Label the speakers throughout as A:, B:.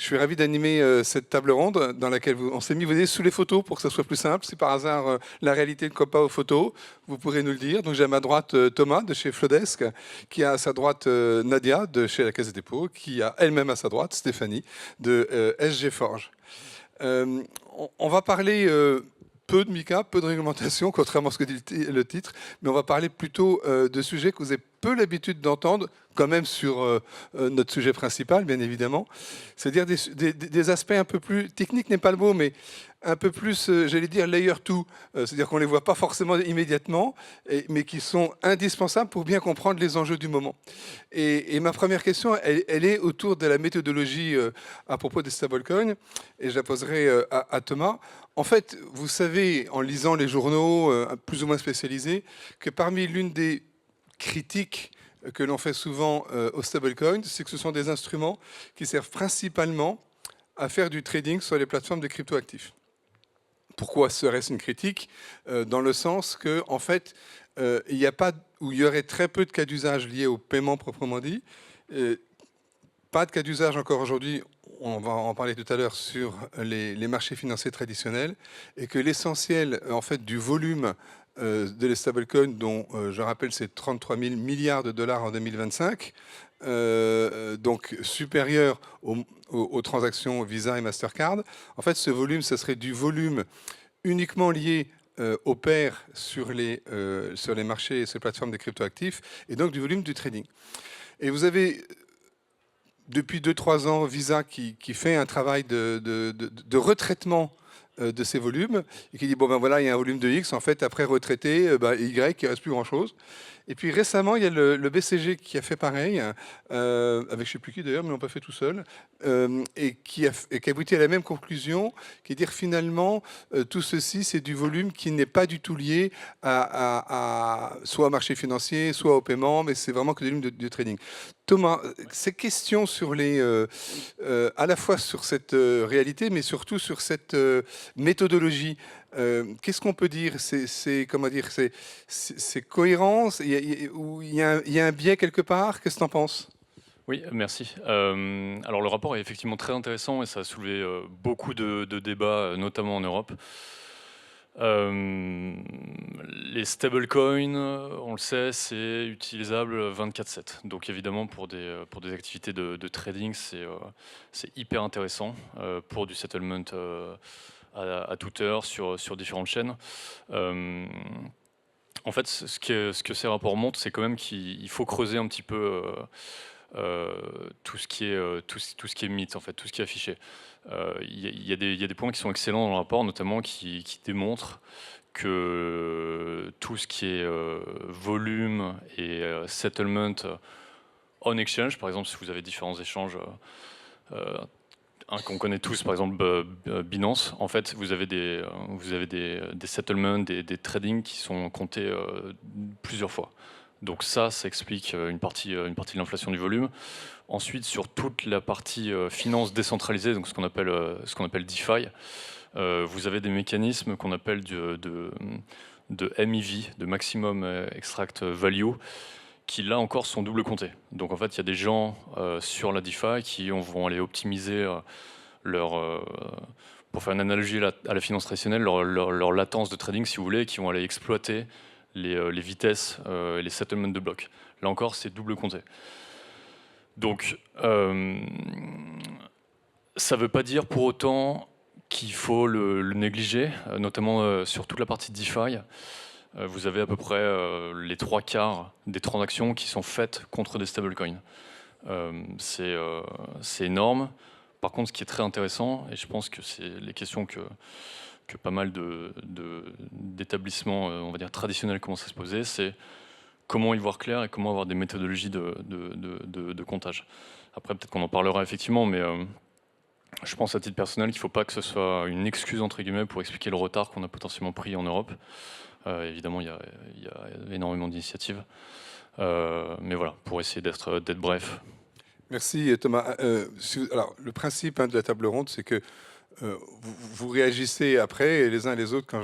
A: suis ravi d'animer cette table ronde dans laquelle on s'est mis, vous voyez, sous les photos pour que ça soit plus simple. Si par hasard la réalité ne colle pas aux photos, vous pourrez nous le dire. Donc j'ai à ma droite Thomas de chez Flodesk, qui a à sa droite Nadia de chez la Caisse des dépôts, qui a elle-même à sa droite Stéphanie de SG Forge. On va parler peu de MiCA, peu de réglementation, contrairement à ce que dit le titre, mais on va parler plutôt de sujets que vous avez peu l'habitude d'entendre, quand même sur notre sujet principal, bien évidemment. C'est-à-dire des aspects un peu plus, technique n'est pas le mot, mais un peu plus, j'allais dire, layer 2, c'est-à-dire qu'on ne les voit pas forcément immédiatement, mais qui sont indispensables pour bien comprendre les enjeux du moment. Et ma première question, elle est autour de la méthodologie à propos des stablecoins, et je la poserai à Thomas. En fait, vous savez, en lisant les journaux plus ou moins spécialisés, que parmi l'une des critiques que l'on fait souvent aux stablecoins, c'est que ce sont des instruments qui servent principalement à faire du trading sur les plateformes de cryptoactifs. Pourquoi serait-ce une critique? Dans le sens que, en fait, il y aurait très peu de cas d'usage liés au paiement proprement dit. Pas de cas d'usage encore aujourd'hui, on va en parler tout à l'heure, sur les marchés financiers traditionnels, et que l'essentiel en fait, du volume de les stablecoins, dont je rappelle c'est 33 000 milliards de dollars en 2025, donc supérieur aux transactions Visa et Mastercard. En fait, ce volume, ce serait du volume uniquement lié aux pairs sur les marchés et sur les plateformes des cryptoactifs, et donc du volume du trading. Et vous avez depuis 2-3 ans Visa qui fait un travail de retraitement de ces volumes et qui dit bon ben voilà il y a un volume de X, en fait après retraité Y, il ne reste plus grand chose. Et puis récemment il y a le BCG qui a fait pareil avec je ne sais plus qui d'ailleurs, mais on pas fait tout seul, et qui a abouti à la même conclusion, qui est dire finalement tout ceci c'est du volume qui n'est pas du tout lié soit au marché financier, soit au paiement, mais c'est vraiment que du volume de trading. Thomas, ces questions sur à la fois sur cette réalité, mais surtout sur cette méthodologie, qu'est-ce qu'on peut dire? C'est comment dire? C'est cohérent? Il y a un biais quelque part? Qu'est-ce que tu en penses?
B: Oui, merci. Alors le rapport est effectivement très intéressant et ça a soulevé beaucoup de débats, notamment en Europe. Les stablecoins, on le sait, c'est utilisable 24/7. Donc évidemment pour des activités de trading, c'est hyper intéressant pour du settlement à toute heure sur différentes chaînes. En fait, ce que ces rapports montrent, c'est quand même qu'il faut creuser un petit peu tout ce qui est mythe, en fait, tout ce qui est affiché. Il y a des points qui sont excellents dans le rapport, notamment qui démontrent que tout ce qui est volume et settlement on exchange, par exemple, si vous avez différents échanges, un qu'on connaît tous, par exemple Binance, en fait, vous avez des settlements, des tradings qui sont comptés plusieurs fois. Donc ça explique une partie de l'inflation du volume. Ensuite, sur toute la partie finance décentralisée, donc ce qu'on appelle DeFi, vous avez des mécanismes qu'on appelle de MEV, de Maximum Extract Value, qui là encore sont double comptés. Donc en fait, il y a des gens sur la DeFi qui vont aller optimiser pour faire une analogie à la finance traditionnelle, leur latence de trading, si vous voulez, qui vont aller exploiter les vitesses et les settlements de blocs. Là encore, c'est double compté. Donc, ça ne veut pas dire pour autant qu'il faut le négliger, notamment sur toute la partie DeFi. Vous avez à peu près les 3/4 des transactions qui sont faites contre des stablecoins. C'est énorme. Par contre, ce qui est très intéressant, et je pense que c'est les questions que pas mal d'établissements, on va dire traditionnels, commencent à se poser, c'est comment y voir clair et comment avoir des méthodologies de comptage. Après, peut-être qu'on en parlera effectivement, mais je pense à titre personnel qu'il ne faut pas que ce soit une excuse, entre guillemets, pour expliquer le retard qu'on a potentiellement pris en Europe. Évidemment, il y a énormément d'initiatives. Mais voilà, pour essayer d'être bref.
A: Merci Thomas. Alors, le principe de la table ronde, c'est que vous réagissez après, les uns et les autres, quand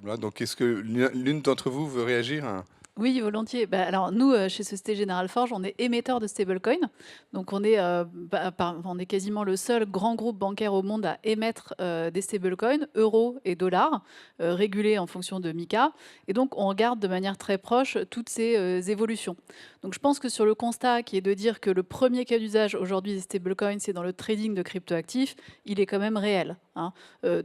A: voilà, donc est-ce que l'une d'entre vous veut réagir?
C: Oui, volontiers. Bah, alors nous, chez Société Générale Forge, on est émetteur de stablecoin. Donc on est quasiment le seul grand groupe bancaire au monde à émettre des stablecoins, euros et dollars, régulés en fonction de MiCA. Et donc on regarde de manière très proche toutes ces évolutions. Donc je pense que sur le constat qui est de dire que le premier cas d'usage aujourd'hui des stablecoins, c'est dans le trading de cryptoactifs, il est quand même réel, hein.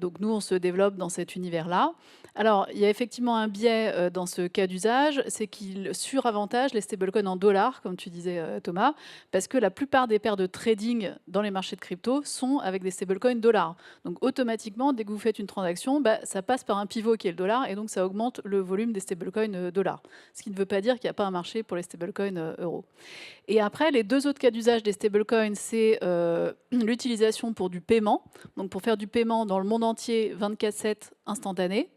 C: Donc nous, on se développe dans cet univers-là. Alors, il y a effectivement un biais dans ce cas d'usage, c'est qu'il suravantage les stablecoins en dollars, comme tu disais Thomas, parce que la plupart des paires de trading dans les marchés de crypto sont avec des stablecoins dollars. Donc automatiquement, dès que vous faites une transaction, ça passe par un pivot qui est le dollar, et donc ça augmente le volume des stablecoins dollars. Ce qui ne veut pas dire qu'il n'y a pas un marché pour les stablecoins euros. Et après, les deux autres cas d'usage des stablecoins, c'est l'utilisation pour du paiement, donc pour faire du paiement dans le monde entier 24/7 instantané.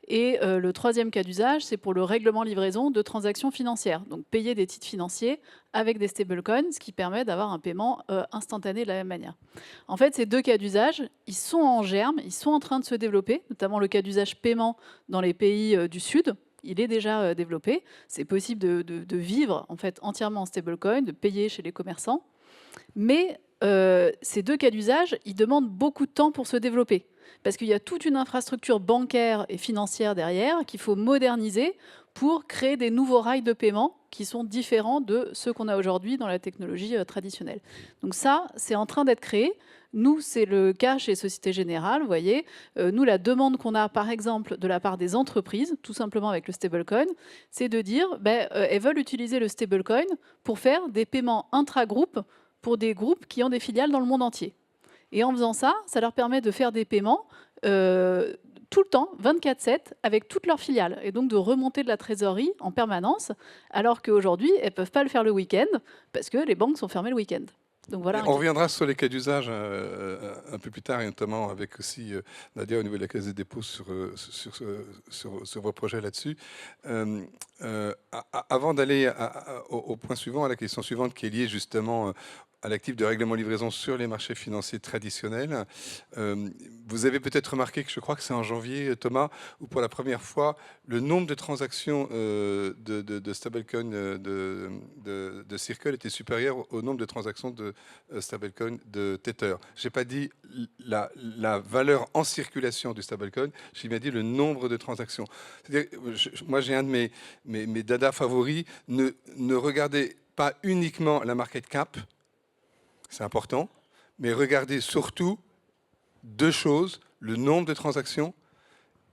C: Et le troisième cas d'usage, c'est pour le règlement livraison de transactions financières. Donc payer des titres financiers avec des stablecoins, ce qui permet d'avoir un paiement instantané de la même manière. En fait, ces deux cas d'usage, ils sont en germe, ils sont en train de se développer, notamment le cas d'usage paiement dans les pays du Sud. Il est déjà développé. C'est possible de vivre en fait entièrement en stablecoin, de payer chez les commerçants. Mais ces deux cas d'usage, ils demandent beaucoup de temps pour se développer. Parce qu'il y a toute une infrastructure bancaire et financière derrière qu'il faut moderniser pour créer des nouveaux rails de paiement qui sont différents de ceux qu'on a aujourd'hui dans la technologie traditionnelle. Donc ça, c'est en train d'être créé. Nous, c'est le cas chez Société Générale, vous voyez. Nous, la demande qu'on a, par exemple, de la part des entreprises, tout simplement avec le stablecoin, c'est de dire, elles veulent utiliser le stablecoin pour faire des paiements intra-groupes pour des groupes qui ont des filiales dans le monde entier. Et en faisant ça, ça leur permet de faire des paiements tout le temps, 24/7, avec toutes leurs filiales, et donc de remonter de la trésorerie en permanence, alors qu'aujourd'hui, elles ne peuvent pas le faire le week-end, parce que les banques sont fermées le week-end. Donc voilà.
A: On reviendra sur les cas d'usage un peu plus tard, et notamment avec aussi Nadia au niveau de la Caisse des dépôts sur vos projets là-dessus. Avant d'aller au point suivant, à la question suivante qui est liée justement à l'actif de règlement livraison sur les marchés financiers traditionnels. Vous avez peut-être remarqué que je crois que c'est en janvier, Thomas, où pour la première fois, le nombre de transactions de stablecoin de Circle était supérieur au nombre de transactions de stablecoin de Tether. Je n'ai pas dit la valeur en circulation du stablecoin, j'ai bien dit le nombre de transactions. Moi, j'ai un de mes dada favoris, ne regardez pas uniquement la market cap, c'est important, mais regardez surtout deux choses, le nombre de transactions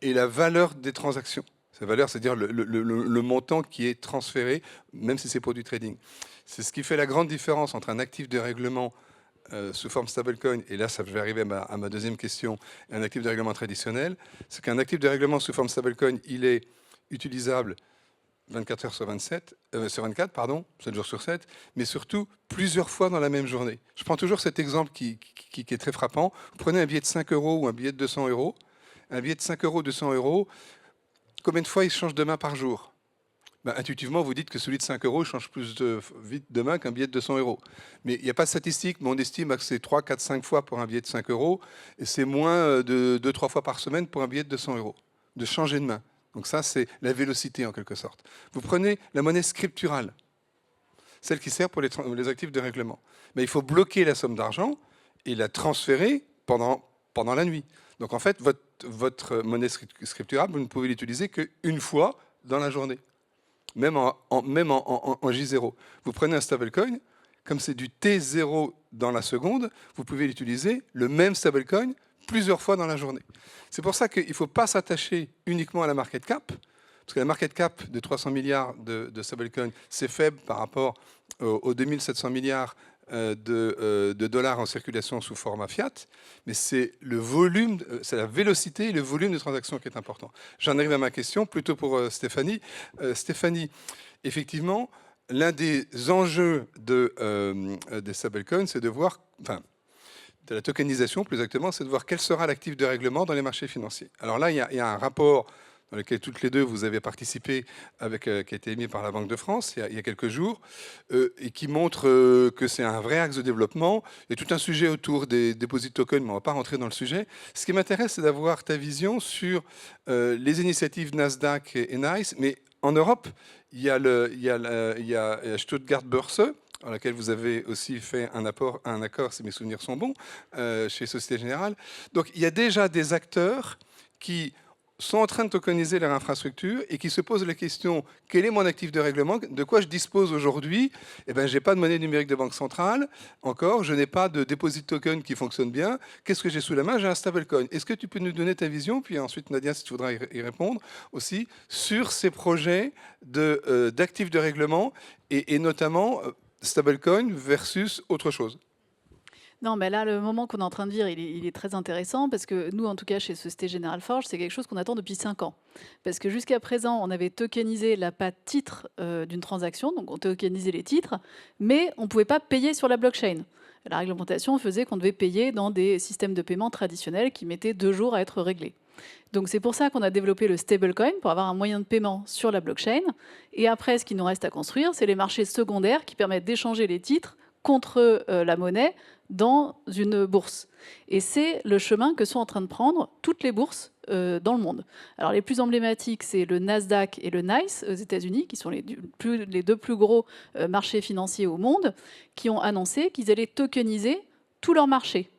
A: et la valeur des transactions. Cette valeur, c'est-à-dire le montant qui est transféré, même si c'est pour du trading. C'est ce qui fait la grande différence entre un actif de règlement sous forme stablecoin, et là, je vais arriver à ma deuxième question, et un actif de règlement traditionnel, c'est qu'un actif de règlement sous forme stablecoin, il est utilisable 24 heures sur 24, 7 jours sur 7, mais surtout plusieurs fois dans la même journée. Je prends toujours cet exemple qui est très frappant. Vous prenez un billet de 5 euros ou un billet de 200 euros. Un billet de 5 euros, 200 euros, combien de fois il change de main par jour? Intuitivement, vous dites que celui de 5 euros change plus vite de main qu'un billet de 200 euros. Mais il n'y a pas de statistique, mais on estime que c'est 3, 4, 5 fois pour un billet de 5 euros, et c'est moins de 2, 3 fois par semaine pour un billet de 200 euros, de changer de main. Donc ça, c'est la vélocité en quelque sorte. Vous prenez la monnaie scripturale, celle qui sert pour les actifs de règlement. Mais il faut bloquer la somme d'argent et la transférer pendant la nuit. Donc en fait, votre monnaie scripturale, vous ne pouvez l'utiliser qu'une fois dans la journée, même en J0. Vous prenez un stablecoin, comme c'est du T0 dans la seconde, vous pouvez l'utiliser, le même stablecoin, plusieurs fois dans la journée. C'est pour ça qu'il ne faut pas s'attacher uniquement à la market cap, parce que la market cap de 300 milliards de stablecoins, c'est faible par rapport aux 2700 milliards de dollars en circulation sous format fiat, mais c'est le volume, c'est la vélocité et le volume de transactions qui est important. J'en arrive à ma question, plutôt pour Stéphanie. Stéphanie, effectivement, l'un des enjeux des stablecoins, c'est de voir, de la tokenisation, plus exactement, c'est de voir quel sera l'actif de règlement dans les marchés financiers. Alors là, il y a un rapport dans lequel toutes les deux, vous avez participé, qui a été émis par la Banque de France il y a quelques jours, et qui montre que c'est un vrai axe de développement. Il y a tout un sujet autour des deposit tokens, mais on ne va pas rentrer dans le sujet. Ce qui m'intéresse, c'est d'avoir ta vision sur les initiatives Nasdaq et NICE, mais En Europe, il y a Stuttgart Börse, dans laquelle vous avez aussi fait un accord, si mes souvenirs sont bons, chez Société Générale. Donc il y a déjà des acteurs qui sont en train de tokeniser leur infrastructure et qui se posent la question, quel est mon actif de règlement? De quoi je dispose aujourd'hui? Eh bien, je n'ai pas de monnaie numérique de banque centrale, encore, je n'ai pas de deposit token qui fonctionne bien. Qu'est-ce que j'ai sous la main? J'ai un stablecoin. Est-ce que tu peux nous donner ta vision? Puis ensuite, Nadia, si tu voudras y répondre aussi, sur ces projets d'actifs de règlement et notamment stablecoin versus autre chose.
C: Non, mais là, le moment qu'on est en train de vivre, il est très intéressant parce que nous, en tout cas, chez Société Générale Forge, c'est quelque chose qu'on attend depuis 5 ans. Parce que jusqu'à présent, on avait tokenisé la patte titre d'une transaction, donc on tokenisait les titres, mais on ne pouvait pas payer sur la blockchain. La réglementation faisait qu'on devait payer dans des systèmes de paiement traditionnels qui mettaient 2 jours à être réglés. Donc c'est pour ça qu'on a développé le stablecoin, pour avoir un moyen de paiement sur la blockchain. Et après, ce qui nous reste à construire, c'est les marchés secondaires qui permettent d'échanger les titres contre la monnaie dans une bourse. Et c'est le chemin que sont en train de prendre toutes les bourses dans le monde. Alors les plus emblématiques, c'est le Nasdaq et le NYSE aux États-Unis, qui sont les 2 plus gros marchés financiers au monde, qui ont annoncé qu'ils allaient tokeniser tous leurs marchés.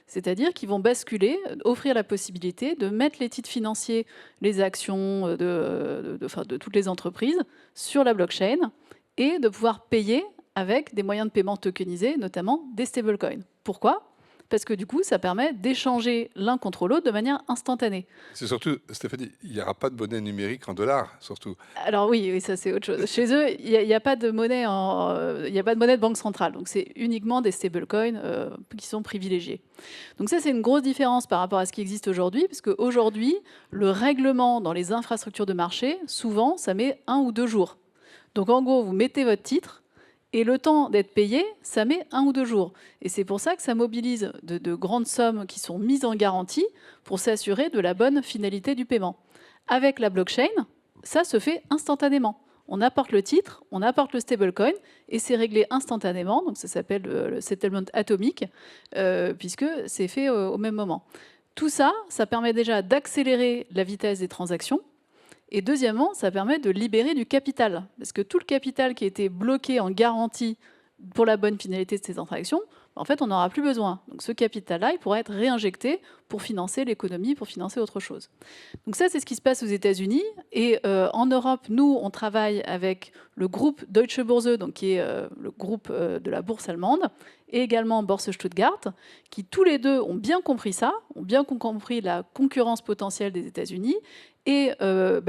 C: C'est-à-dire qu'ils vont basculer, offrir la possibilité de mettre les titres financiers, les actions de toutes les entreprises sur la blockchain et de pouvoir payer avec des moyens de paiement tokenisés, notamment des stablecoins. Pourquoi? Parce que du coup, ça permet d'échanger l'un contre l'autre de manière instantanée.
A: C'est surtout, Stéphanie, il n'y aura pas de monnaie numérique en dollars, surtout.
C: Alors oui, ça c'est autre chose. Chez eux, il n'y a pas de monnaie il y a pas de monnaie de banque centrale. Donc c'est uniquement des stablecoins qui sont privilégiés. Donc ça, c'est une grosse différence par rapport à ce qui existe aujourd'hui, parce qu'aujourd'hui, le règlement dans les infrastructures de marché, souvent, ça met 1 ou 2 jours. Donc en gros, vous mettez votre titre, et le temps d'être payé, ça met 1 ou 2 jours. Et c'est pour ça que ça mobilise de grandes sommes qui sont mises en garantie pour s'assurer de la bonne finalité du paiement. Avec la blockchain, ça se fait instantanément. On apporte le titre, on apporte le stablecoin, et c'est réglé instantanément. Donc ça s'appelle le settlement atomique, puisque c'est fait au même moment. Tout ça, ça permet déjà d'accélérer la vitesse des transactions. Et deuxièmement, ça permet de libérer du capital. Parce que tout le capital qui était bloqué en garantie pour la bonne finalité de ces transactions, en fait, on n'aura plus besoin. Donc ce capital-là, il pourra être réinjecté pour financer l'économie, pour financer autre chose. Donc ça, c'est ce qui se passe aux États-Unis. Et en Europe, nous, on travaille avec le groupe Deutsche Börse, donc qui est le groupe de la bourse allemande, et également Börse Stuttgart, qui tous les deux ont bien compris ça, ont bien compris la concurrence potentielle des États-Unis, et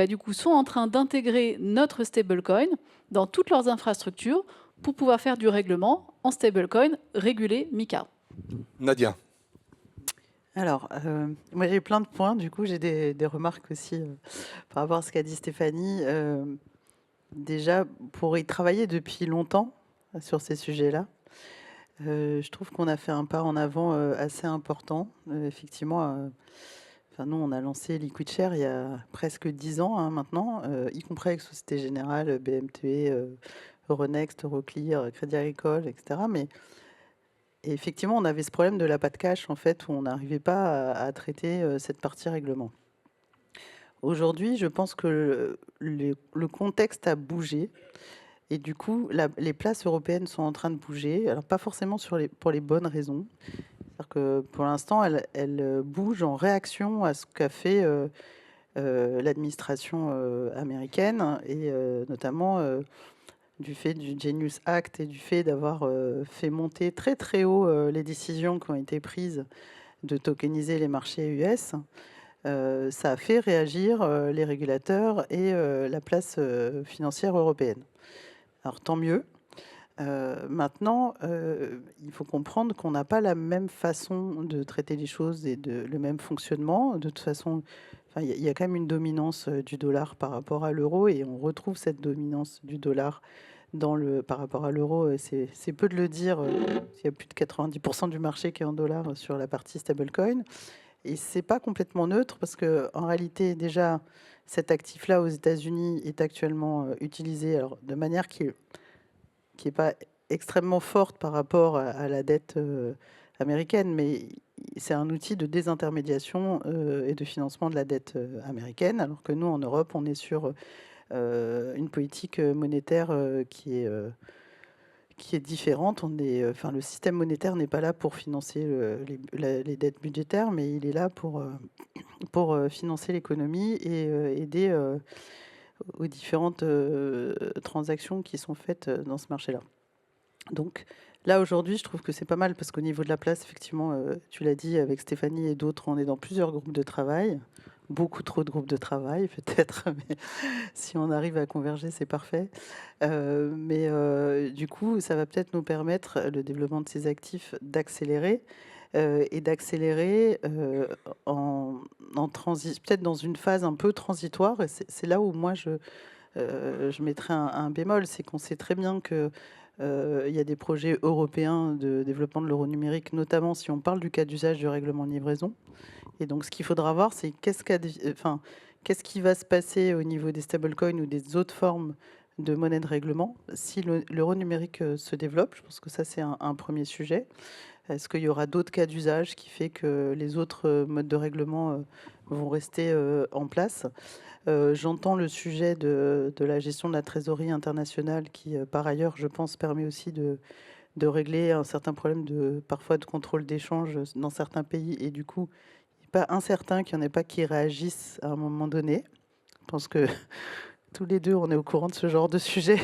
C: du coup sont en train d'intégrer notre stablecoin dans toutes leurs infrastructures pour pouvoir faire du règlement en stablecoin régulé MiCA.
A: Nadia.
D: Alors, moi j'ai plein de points, du coup j'ai des remarques aussi par rapport à ce qu'a dit Stéphanie. Déjà, pour y travailler depuis longtemps sur ces sujets-là, je trouve qu'on a fait un pas en avant assez important. Effectivement, nous on a lancé LiquidShare il y a presque 10 ans maintenant, y compris avec Société Générale, BMT, Euronext, Euroclear, Crédit Agricole, etc. Mais effectivement, on avait ce problème de la patte cash, en fait, où on n'arrivait pas à traiter cette partie règlement. Aujourd'hui, je pense que le contexte a bougé. Et du coup, les places européennes sont en train de bouger. Alors, pas forcément pour les bonnes raisons. C'est-à-dire que pour l'instant, elles bougent en réaction à ce qu'a fait l'administration américaine, et notamment du fait du Genius Act et du fait d'avoir fait monter très très haut les décisions qui ont été prises de tokeniser les marchés US. Ça a fait réagir les régulateurs et la place financière européenne. Alors tant mieux. Maintenant, il faut comprendre qu'on n'a pas la même façon de traiter les choses et le même fonctionnement. De toute façon, il y a quand même une dominance du dollar par rapport à l'euro, et on retrouve cette dominance du dollar par rapport à l'euro. C'est peu de le dire, il y a plus de 90% du marché qui est en dollars sur la partie stablecoin. Et c'est pas complètement neutre, parce qu'en réalité, déjà, cet actif-là aux États-Unis est actuellement utilisé de manière qui n'est pas extrêmement forte par rapport à la dette américaine, mais c'est un outil de désintermédiation et de financement de la dette américaine, alors que nous, en Europe, on est sur une politique monétaire qui est différente. Enfin, le système monétaire n'est pas là pour financer les dettes budgétaires, mais il est là pour financer l'économie et aider aux différentes transactions qui sont faites dans ce marché-là. Donc là, aujourd'hui, je trouve que c'est pas mal parce qu'au niveau de la place, effectivement, tu l'as dit avec Stéphanie et d'autres, on est dans plusieurs groupes de travail. Beaucoup trop de groupes de travail, peut-être, mais si on arrive à converger, c'est parfait. Mais du coup, ça va peut-être nous permettre, le développement de ces actifs, d'accélérer et d'accélérer peut-être dans une phase un peu transitoire. Et c'est là où moi, je mettrais un bémol, c'est qu'on sait très bien que il y a des projets européens de développement de l'euro numérique, notamment si on parle du cas d'usage du règlement de livraison. Et donc, ce qu'il faudra voir, c'est qu'est-ce qui va se passer au niveau des stablecoins ou des autres formes de monnaie de règlement si l'euro numérique se développe. Je pense que ça, c'est un premier sujet. Est-ce qu'il y aura d'autres cas d'usage qui fait que les autres modes de règlement vont rester en place? J'entends le sujet de la gestion de la trésorerie internationale qui, par ailleurs, je pense, permet aussi de régler un certain problème parfois de contrôle d'échange dans certains pays. Et du coup, il n'est pas incertain qu'il n'y en ait pas qui réagissent à un moment donné. Je pense que tous les deux, on est au courant de ce genre de sujet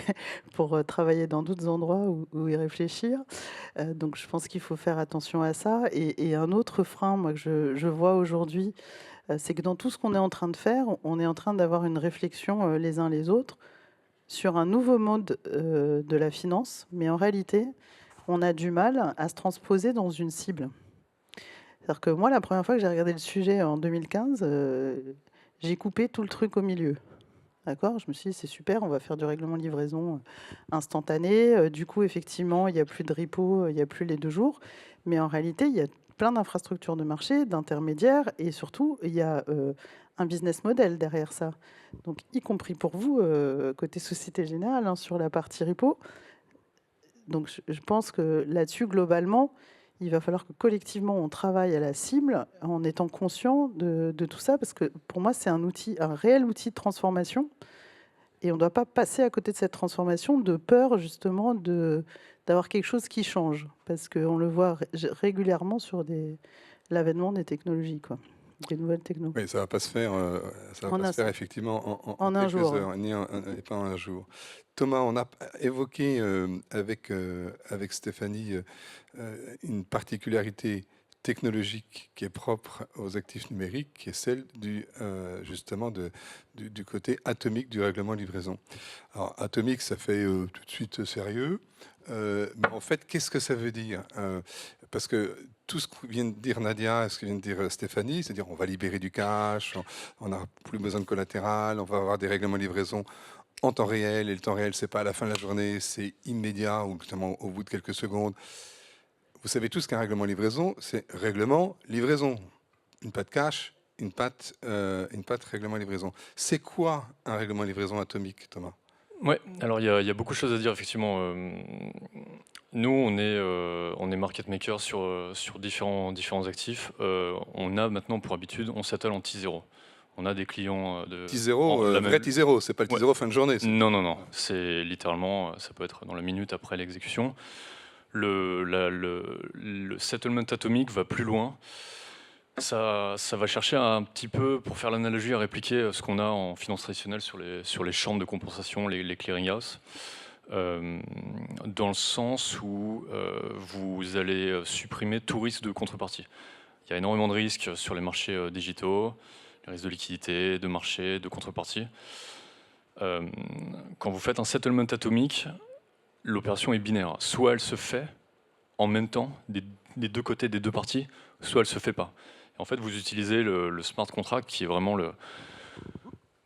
D: pour travailler dans d'autres endroits où y réfléchir. Donc, je pense qu'il faut faire attention à ça. Et un autre frein, moi, que je vois aujourd'hui, c'est que dans tout ce qu'on est en train de faire, on est en train d'avoir une réflexion les uns les autres sur un nouveau mode de la finance, mais en réalité, on a du mal à se transposer dans une cible. C'est-à-dire que moi, la première fois que j'ai regardé le sujet en 2015, j'ai coupé tout le truc au milieu. D'accord ? Je me suis dit, c'est super, on va faire du règlement de livraison instantané. Du coup, effectivement, il n'y a plus de repo, il n'y a plus les 2 jours. Mais en réalité, il y a plein d'infrastructures de marché, d'intermédiaires, et surtout, il y a un business model derrière ça. Donc, y compris pour vous, côté Société Générale, hein, sur la partie repo. Donc, je pense que là-dessus, globalement, il va falloir que collectivement, on travaille à la cible en étant conscient de tout ça, parce que pour moi, c'est un réel outil de transformation. Et on ne doit pas passer à côté de cette transformation de peur, justement, d'avoir quelque chose qui change. Parce qu'on le voit régulièrement sur l'avènement des technologies, quoi, des nouvelles technologies.
A: Oui, ça ne va pas se faire, effectivement
D: en un
A: quelques
D: jour,
A: heures, et pas en un jour. Thomas, on a évoqué avec Stéphanie une particularité technologique qui est propre aux actifs numériques, qui est celle justement du côté atomique du règlement de livraison. Alors, atomique, ça fait tout de suite sérieux. Mais en fait, qu'est-ce que ça veut dire? Parce que tout ce que vient de dire Nadia, ce que vient de dire Stéphanie, c'est-à-dire on va libérer du cash, on n'a plus besoin de collatéral, on va avoir des règlements de livraison en temps réel, et le temps réel, c'est pas à la fin de la journée, c'est immédiat, ou notamment au bout de quelques secondes. Vous savez tous qu'un règlement de livraison, c'est règlement livraison. Une patte cash, une patte règlement de livraison. C'est quoi un règlement de livraison atomique, Thomas?
B: Ouais, alors il y a beaucoup de choses à dire, effectivement. Nous, on est market maker sur différents actifs. On a maintenant pour habitude, on s'attelle en T0. On a des clients de...
A: T0, vrai T0, c'est pas le T0 fin de journée.
B: Non. C'est littéralement, ça peut être dans la minute après l'exécution. Le settlement atomique va plus loin. Ça va chercher un petit peu, pour faire l'analogie, à répliquer ce qu'on a en finance traditionnelle sur les chambres de compensation, les clearinghouse. Dans le sens où vous allez supprimer tout risque de contrepartie. Il y a énormément de risques sur les marchés digitaux, les risques de liquidité, de marché, de contrepartie. Quand vous faites un settlement atomique, l'opération est binaire. Soit elle se fait en même temps des deux côtés des deux parties, soit elle se fait pas. En fait, vous utilisez le smart contract qui est vraiment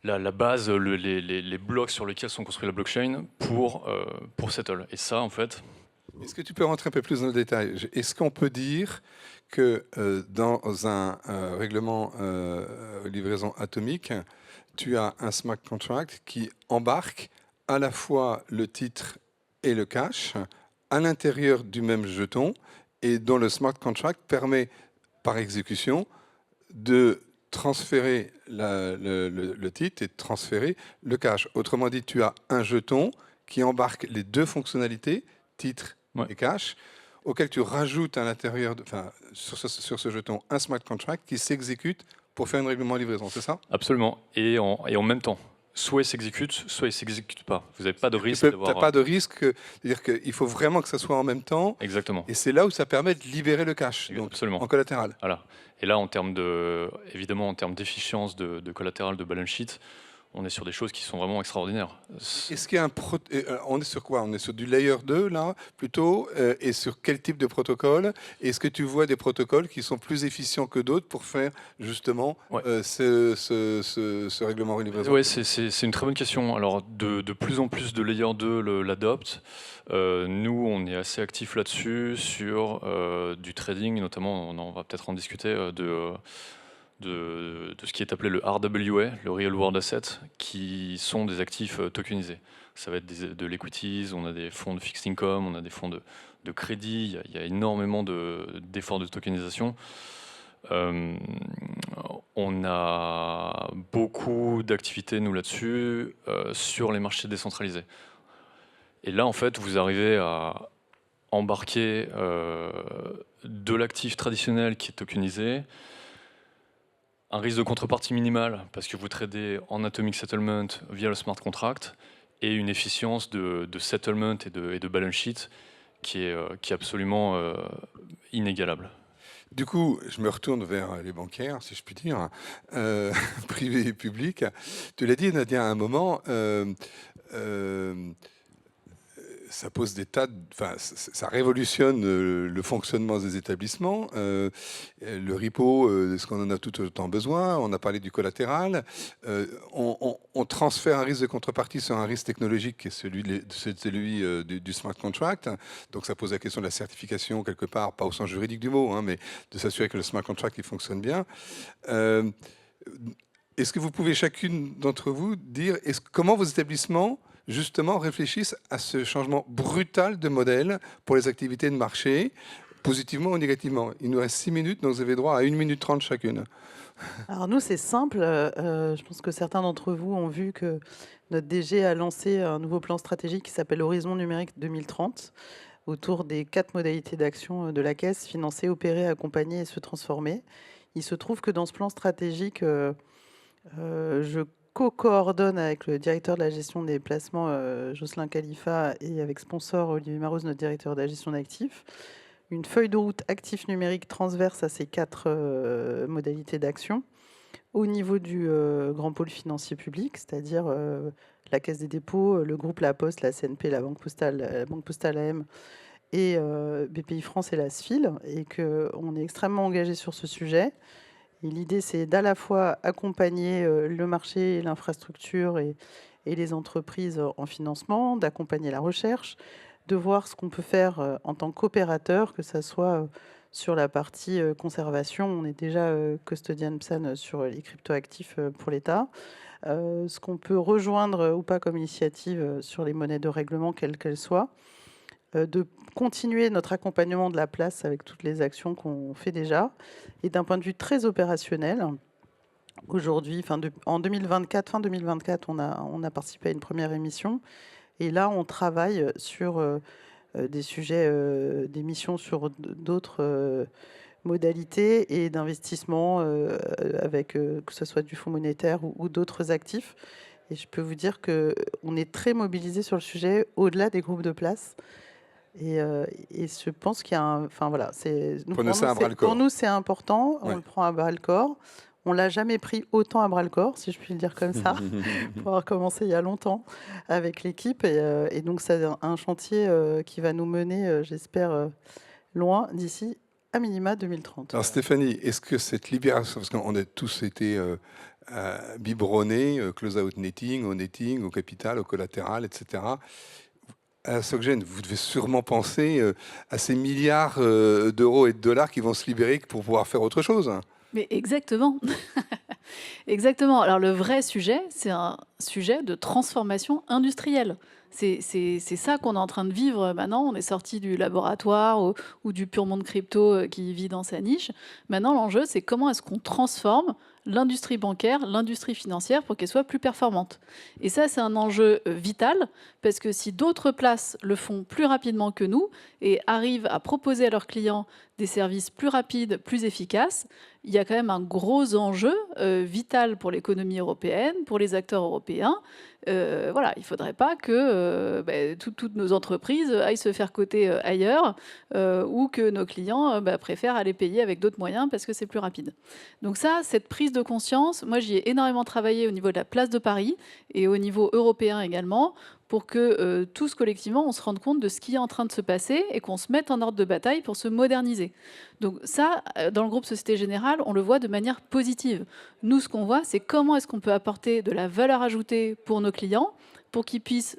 B: la base, les blocs sur lesquels sont construits la blockchain pour settle. Et ça, en fait...
A: Est-ce que tu peux rentrer un peu plus dans le détail? Est-ce qu'on peut dire que dans un règlement livraison atomique, tu as un smart contract qui embarque à la fois le titre et le cash à l'intérieur du même jeton et dont le smart contract permet par exécution de transférer le titre et de transférer le cash. Autrement dit, tu as un jeton qui embarque les deux fonctionnalités, titre
B: Ouais.
A: et cash, auquel tu rajoutes à l'intérieur, sur ce jeton, un smart contract qui s'exécute pour faire un règlement de livraison, c'est ça?
B: Absolument. Et en même temps. Soit il s'exécute, soit il ne s'exécute pas. Vous n'avez pas de risque
A: Tu
B: d'avoir...
A: n'as pas de risque, c'est-à-dire qu'il faut vraiment que ça soit en même temps,
B: Exactement.
A: et c'est là où ça permet de libérer le cash, donc
B: Absolument.
A: en collatéral.
B: Voilà. Et là, évidemment, en termes d'efficience de collatéral, de balance sheet, on est sur des choses qui sont vraiment extraordinaires.
A: Est-ce qu'il y a on est sur quoi? On est sur du layer 2 là, plutôt, et sur quel type de protocole? Est-ce que tu vois des protocoles qui sont plus efficients que d'autres pour faire justement
B: Ouais.
A: ce règlement de livraison?
B: Oui, c'est une très bonne question. Alors, de plus en plus de layer 2 l'adoptent. Nous, on est assez actifs là-dessus, sur du trading, notamment, on va peut-être en discuter, de ce qui est appelé le RWA, le Real World Asset, qui sont des actifs tokenisés. Ça va être de l'equities, on a des fonds de fixed income, on a des fonds de crédit, il y a énormément d'efforts de tokenisation. On a beaucoup d'activités, nous, là-dessus, sur les marchés décentralisés. Et là, en fait, vous arrivez à embarquer de l'actif traditionnel qui est tokenisé, un risque de contrepartie minimale parce que vous tradez en atomic settlement via le smart contract, et une efficience de settlement et de balance sheet qui est absolument inégalable.
A: Du coup, je me retourne vers les bancaires, si je puis dire, privés et publics. Tu l'as dit, Nadia, à un moment, ça pose des ça révolutionne le fonctionnement des établissements. Le repo, est-ce qu'on en a tout autant besoin? On a parlé du collatéral. On transfère un risque de contrepartie sur un risque technologique qui est celui du smart contract. Donc ça pose la question de la certification quelque part, pas au sens juridique du mot, hein, mais de s'assurer que le smart contract il fonctionne bien. Est-ce que vous pouvez chacune d'entre vous dire comment vos établissements justement réfléchissent à ce changement brutal de modèle pour les activités de marché, positivement ou négativement? Il nous reste 6 minutes, donc vous avez droit à 1 minute 30 chacune.
D: Alors nous, c'est simple. Je pense que certains d'entre vous ont vu que notre DG a lancé un nouveau plan stratégique qui s'appelle Horizon numérique 2030, autour des 4 modalités d'action de la Caisse: financer, opérer, accompagner et se transformer. Il se trouve que dans ce plan stratégique, je co-coordonne avec le directeur de la gestion des placements, Jocelyn Khalifa, et avec sponsor Olivier Maroz, notre directeur de la gestion d'actifs, une feuille de route actif numérique transverse à ces 4 modalités d'action au niveau du grand pôle financier public, c'est-à-dire la Caisse des dépôts, le groupe La Poste, la CNP, la Banque Postale AM et BPI France et la SFIL, et qu'on est extrêmement engagé sur ce sujet. Et l'idée, c'est d'à la fois accompagner le marché, l'infrastructure et les entreprises en financement, d'accompagner la recherche, de voir ce qu'on peut faire en tant qu'opérateur, que ce soit sur la partie conservation. On est déjà custodian PSAN sur les cryptoactifs pour l'État. Ce qu'on peut rejoindre ou pas comme initiative sur les monnaies de règlement, quelles qu'elles soient. De continuer notre accompagnement de la place avec toutes les actions qu'on fait déjà. Et d'un point de vue très opérationnel, aujourd'hui, en 2024, fin 2024, on a participé à une première émission. Et là, on travaille sur des sujets, des missions sur d'autres modalités et d'investissement avec que ce soit du fonds monétaire ou d'autres actifs. Et je peux vous dire qu'on est très mobilisé sur le sujet au-delà des groupes de place. Et je pense qu'il y a un... Enfin voilà, pour nous, c'est important, on le prend à bras-le-corps. On ne l'a jamais pris autant à bras-le-corps, si je puis le dire comme ça, pour avoir commencé il y a longtemps avec l'équipe. Et donc, c'est un chantier qui va nous mener, j'espère, loin d'ici à minima 2030.
A: Alors Stéphanie, est-ce que cette libération, parce qu'on a tous été biberonnés, close-out netting, au netting, au capital, au collatéral, etc., à SocGen, vous devez sûrement penser à ces milliards d'euros et de dollars qui vont se libérer pour pouvoir faire autre chose.
C: Mais exactement. Exactement. Alors le vrai sujet, c'est un sujet de transformation industrielle. C'est ça qu'on est en train de vivre maintenant. On est sorti du laboratoire ou du pur monde crypto qui vit dans sa niche. Maintenant, l'enjeu, c'est comment est-ce qu'on transforme l'industrie bancaire, l'industrie financière pour qu'elle soit plus performante. Et ça, c'est un enjeu vital, parce que si d'autres places le font plus rapidement que nous et arrivent à proposer à leurs clients des services plus rapides, plus efficaces, il y a quand même un gros enjeu vital pour l'économie européenne, pour les acteurs européens. Voilà, il ne faudrait pas que toutes nos entreprises aillent se faire coter ailleurs ou que nos clients préfèrent aller payer avec d'autres moyens parce que c'est plus rapide. Donc ça, cette prise de conscience, moi j'y ai énormément travaillé au niveau de la place de Paris et au niveau européen également, pour que tous collectivement on se rende compte de ce qui est en train de se passer et qu'on se mette en ordre de bataille pour se moderniser. Donc ça, dans le groupe Société Générale, on le voit de manière positive. Nous, ce qu'on voit, c'est comment est-ce qu'on peut apporter de la valeur ajoutée pour nos clients, pour qu'ils puissent,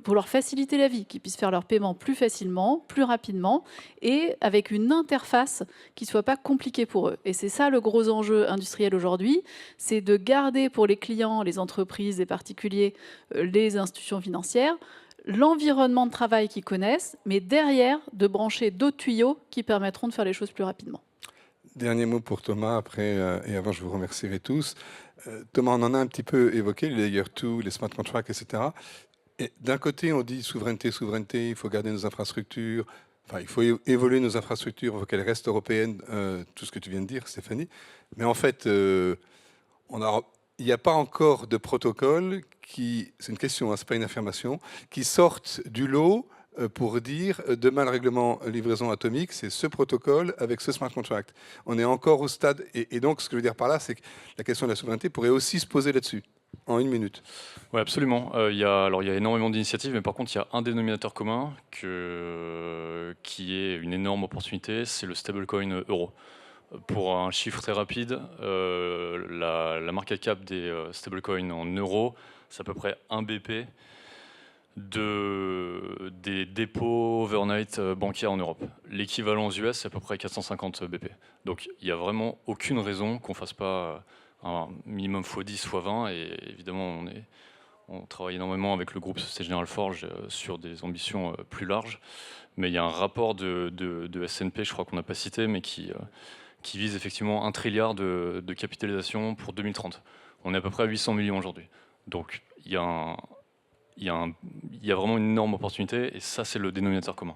C: pour leur faciliter la vie, qu'ils puissent faire leur paiement plus facilement, plus rapidement, et avec une interface qui ne soit pas compliquée pour eux. Et c'est ça le gros enjeu industriel aujourd'hui, c'est de garder pour les clients, les entreprises, les particuliers, les institutions financières, l'environnement de travail qu'ils connaissent, mais derrière, de brancher d'autres tuyaux qui permettront de faire les choses plus rapidement.
A: Dernier mot pour Thomas, après, et avant je vous remercierai tous. Thomas, on en a un petit peu évoqué, les Layer 2, les smart contracts, etc. Et d'un côté, on dit souveraineté, souveraineté, il faut garder nos infrastructures, enfin, il faut évoluer nos infrastructures, il faut qu'elles restent européennes, tout ce que tu viens de dire, Stéphanie. Mais en fait, il n'y a pas encore de protocole qui, c'est une question, hein, ce n'est pas une affirmation, qui sortent du lot pour dire demain le règlement livraison atomique, c'est ce protocole avec ce smart contract. On est encore au stade, et donc ce que je veux dire par là, c'est que la question de la souveraineté pourrait aussi se poser là-dessus, en une minute.
B: Oui, absolument. Il y a énormément d'initiatives, mais par contre, il y a un dénominateur commun qui est une énorme opportunité, c'est le stablecoin euro. Pour un chiffre très rapide, la market cap des stablecoins en euros, c'est à peu près 1 BP des dépôts overnight bancaires en Europe. L'équivalent aux US, c'est à peu près 450 BP. Donc il n'y a vraiment aucune raison qu'on ne fasse pas un minimum x10, x20. Et évidemment, on travaille énormément avec le groupe Société Générale Forge sur des ambitions plus larges. Mais il y a un rapport de S&P, je crois qu'on n'a pas cité, mais qui vise effectivement 1 trilliard de capitalisation pour 2030. On est à peu près à 800 millions aujourd'hui. Donc il y a vraiment une énorme opportunité, et ça, c'est le dénominateur commun.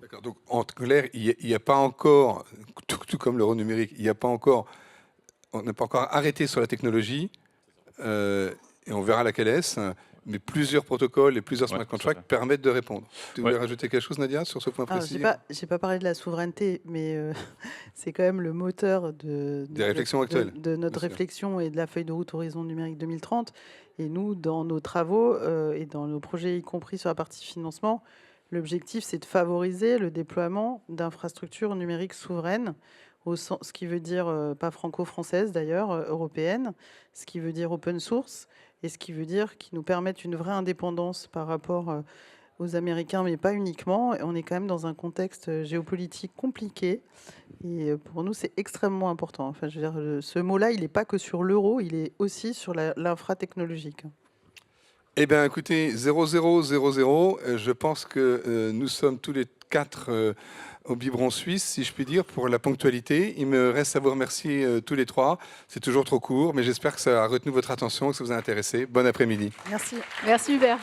A: D'accord. Donc, en clair, il n'y a pas encore, tout comme l'euro numérique, on n'a pas encore arrêté sur la technologie, et on verra laquelle est-ce, mais plusieurs protocoles et plusieurs smart contracts permettent de répondre. Tu voulais rajouter quelque chose, Nadia, sur ce point précis?
D: Je n'ai pas parlé de la souveraineté, mais c'est quand même le moteur
A: des réflexions actuelles,
D: de notre réflexion et de la feuille de route Horizon numérique 2030. Et nous, dans nos travaux et dans nos projets, y compris sur la partie financement, l'objectif, c'est de favoriser le déploiement d'infrastructures numériques souveraines, ce qui veut dire pas franco-française d'ailleurs, européenne, ce qui veut dire open source, et ce qui veut dire qu'ils nous permettent une vraie indépendance par rapport aux Américains, mais pas uniquement. On est quand même dans un contexte géopolitique compliqué, et pour nous, c'est extrêmement important. Enfin, je veux dire, ce mot-là, il n'est pas que sur l'euro, il est aussi sur l'infra-technologique.
A: Eh bien, écoutez, 0000, je pense que nous sommes tous les 4 au biberon suisse, si je puis dire, pour la ponctualité. Il me reste à vous remercier tous les 3. C'est toujours trop court, mais j'espère que ça a retenu votre attention, que ça vous a intéressé. Bon après-midi.
D: Merci.
C: Merci Hubert.